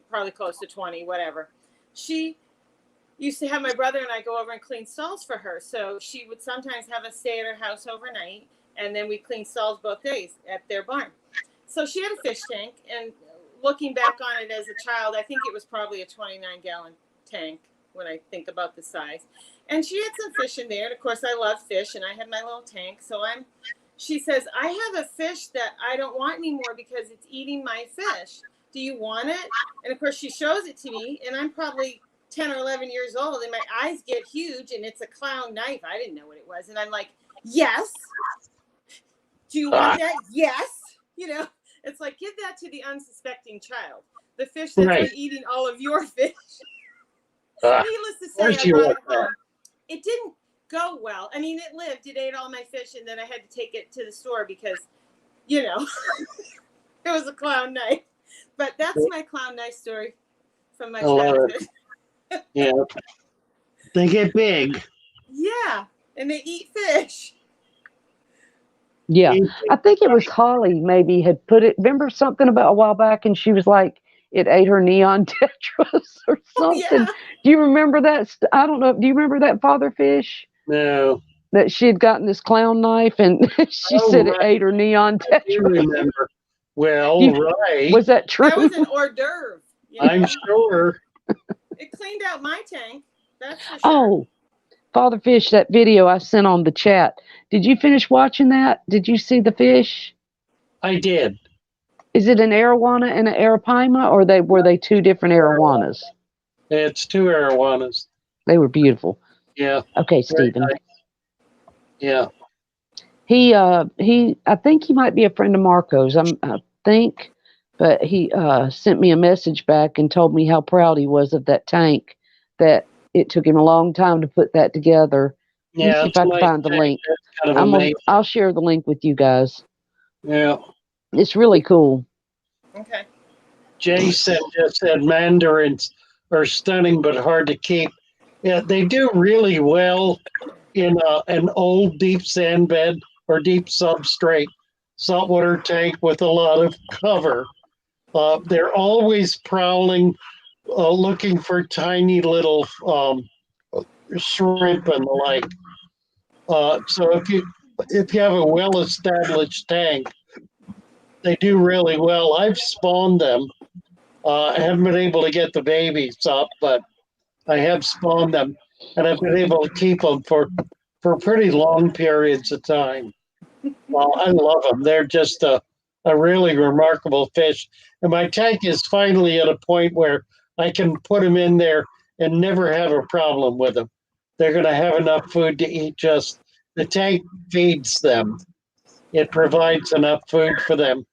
probably close to 20, whatever. She used to have my brother and I go over and clean stalls for her. So she would sometimes have us stay at her house overnight, and then we clean stalls both days at their barn. So she had a fish tank, and looking back on it as a child, I think it was probably a 29-gallon tank when I think about the size. And she had some fish in there. And of course, I love fish, and I had my little tank. So she says, I have a fish that I don't want anymore because it's eating my fish. Do you want it? And of course, she shows it to me, and I'm probably 10 or 11 years old, and my eyes get huge, and it's a clown knife. I didn't know what it was. And I'm like, yes. Do you want that? Yes. You know, it's like, give that to the unsuspecting child. The fish that's been eating all of your fish. Needless to say, I brought it home. It didn't go well. I mean, it lived. It ate all my fish, and then I had to take it to the store because, you know, it was a clown knife. But that's my clown knife story from my childhood. Yeah. They get big. Yeah, and they eat fish. Yeah, I think it was Holly maybe had put it. Remember something about a while back, and she was like, it ate her neon tetras or something. Yeah. Do you remember that? I don't know. Do you remember that father fish? No. That she had gotten this clown knife, and she said it ate her neon tetras. I do remember. Well, right. Was that true? That was an hors d'oeuvre. You know? I'm sure. It cleaned out my tank. That's for sure. Oh, Father Fish, that video I sent on the chat. Did you finish watching that? Did you see the fish? I did. Is it an arowana and an arapaima, or were they two different arowanas? It's 2 arowanas. They were beautiful. Yeah. Okay, Stephen. Nice. Yeah. I think he might be a friend of Marco's. I think, but he sent me a message back and told me how proud he was of that tank. That it took him a long time to put that together. Yeah. If I can find the link, Kind of I'll share the link with you guys. Yeah. It's really cool. Okay. Jason just said mandarins are stunning but hard to keep. Yeah, they do really well in an old deep sand bed or deep substrate saltwater tank with a lot of cover. They're always prowling, looking for tiny little shrimp and the like. So if you have a well-established tank, they do really well. I've spawned them. I haven't been able to get the babies up, but I have spawned them, and I've been able to keep them for pretty long periods of time. Well, I love them. They're just a really remarkable fish. And my tank is finally at a point where I can put them in there and never have a problem with them. They're going to have enough food to eat. Just the tank feeds them. It provides enough food for them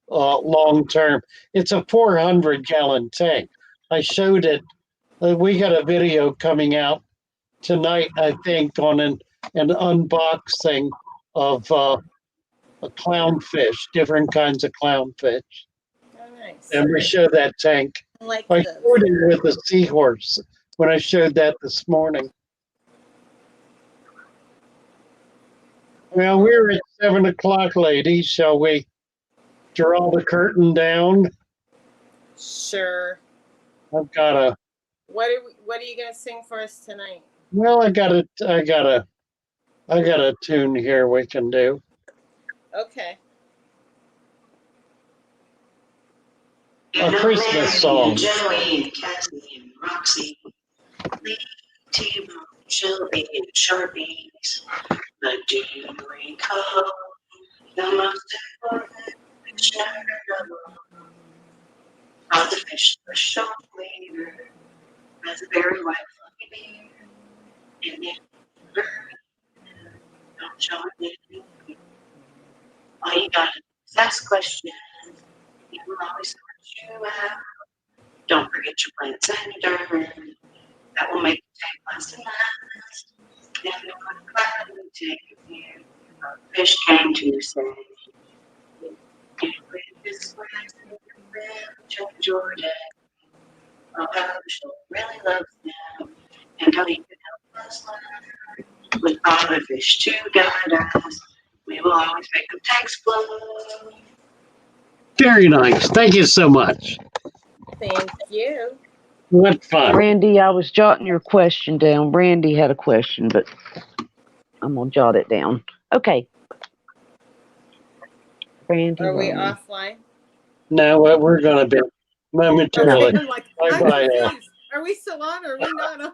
long term. It's a 400-gallon tank. I showed it. We got a video coming out tonight, I think, on an unboxing of a clownfish, different kinds of clownfish. Oh, nice. And we showed that tank. I showed it with the seahorse when I showed that this morning. Well, we're at 7 o'clock, ladies. Shall we draw the curtain down. Sure. I've got a. What are you gonna sing for us tonight? Well, I got a tune here we can do. Okay. A Christmas song. Joey and Cassie and Roxy, Lee, T-Bone, Shelby and Sharpies, but do you recall the most important fish of the fish was shoal leader, has a very white fluffy beard, and if don't show it. All you gotta do is ask questions. He will always sort you out. Don't forget your plants and your dirt. That will make the tank last and last. If you want to gladly take a view, a fish came to say, you quit this way, change your day. Oh, how the shoal really loves them, and how he can help us learn. With all the fish to guide us, we will always make the tanks flow. Very nice. Thank you so much. Thank you. What fun. Randy, I was jotting your question down. Randy had a question, but I'm going to jot it down. Okay. Randy. Are we Rowan. offline? Now what we're going to be momentarily. Okay, I'm like, I'm Bye-bye. confused. Are we still on or are we not on?